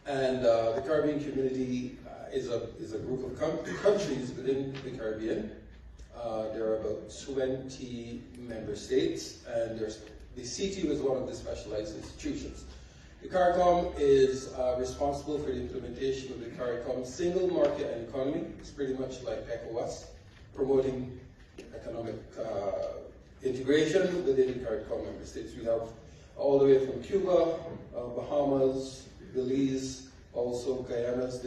And the Caribbean community is a group of countries within the Caribbean. There are about 20 member states, and the CTU is one of the specialized institutions. The CARICOM is responsible for the implementation of the CARICOM single market and economy. It's pretty much like ECOWAS, promoting economic integration within the CARICOM member states. We have all the way from Cuba, Bahamas, Belize, also the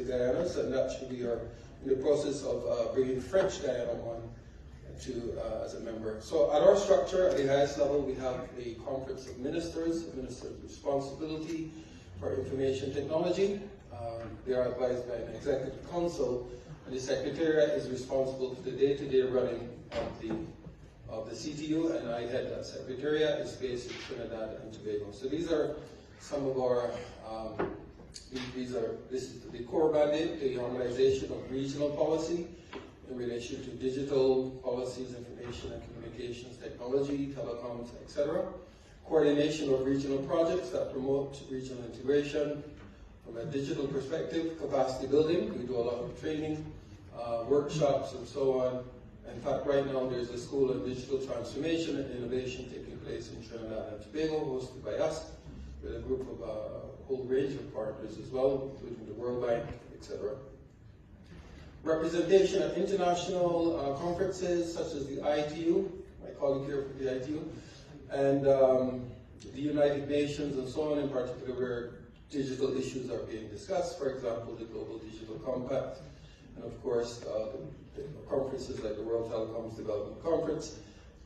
Guyanas, and actually we are in the process of bringing French Guyana on to as a member. So at our structure, at the highest level, we have a conference of ministers, ministers' responsibility for information technology. They are advised by an executive council, and the secretariat is responsible for the day-to-day running of the CTU, and I head that secretariat. It's based in Trinidad and Tobago. So these are some of our this is the core mandate, the harmonization of regional policy in relation to digital policies, information and communications technology, telecoms, etc. Coordination of regional projects that promote regional integration from a digital perspective, capacity building. We do a lot of training, workshops, and so on. In fact, right now there's a School of Digital Transformation and Innovation taking place in Trinidad and Tobago, hosted by us, with a group of a whole range of partners as well, including the World Bank, etc. Representation at international conferences such as the ITU, my colleague here for the ITU, and the United Nations and so on, in particular where digital issues are being discussed, for example, the Global Digital Compact, and of course the conferences like the World Telecoms Development Conference,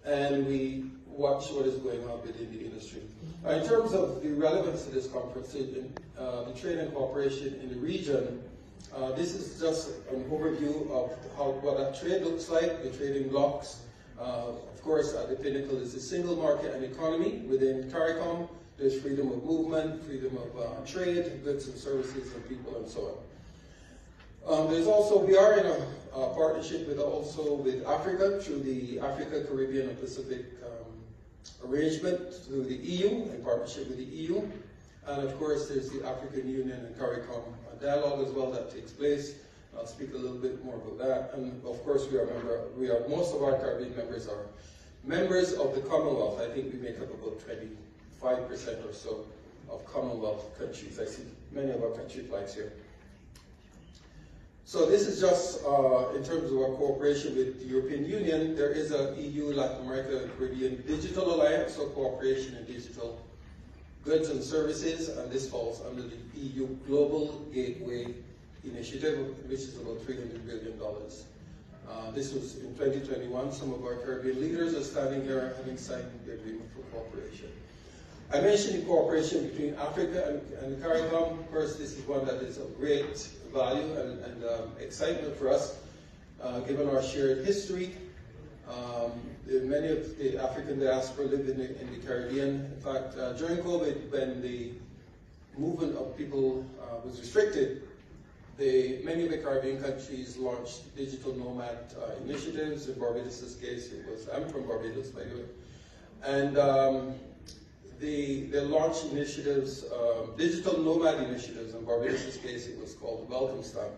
and we watch what is going on within the industry. In terms of the relevance of this conference, the trade and cooperation in the region, this is just an overview of what that trade looks like, the trading blocks. Of course, at the pinnacle is the single market and economy. Within CARICOM, there's freedom of movement, freedom of trade, goods and services, and people, and so on. There's also, we are in a partnership with Africa through the Africa, Caribbean, and Pacific arrangement through the EU, in partnership with the EU. And of course, there's the African Union and CARICOM dialogue as well that takes place. I'll speak a little bit more about that. And of course, most of our Caribbean members are members of the Commonwealth. I think we make up about 25% or so of Commonwealth countries. I see many of our country flags here. So this is just in terms of our cooperation with the European Union. There is a EU, Latin America, and Caribbean Digital Alliance, so cooperation in digital goods and services, and this falls under the EU Global Gateway Initiative, which is about $300 billion. This was in 2021. Some of our Caribbean leaders are standing here having signed the agreement for cooperation. I mentioned the cooperation between Africa and the CARICOM. Of course, this is one that is of great value and excitement for us, given our shared history. Many of the African diaspora live in the Caribbean. In fact, during COVID, when the movement of people was restricted, many of the Caribbean countries launched digital nomad initiatives. In Barbados' case, I'm from Barbados, by the way. And they launched initiatives, digital nomad initiatives. In Barbados' case, it was called Welcome Stamp.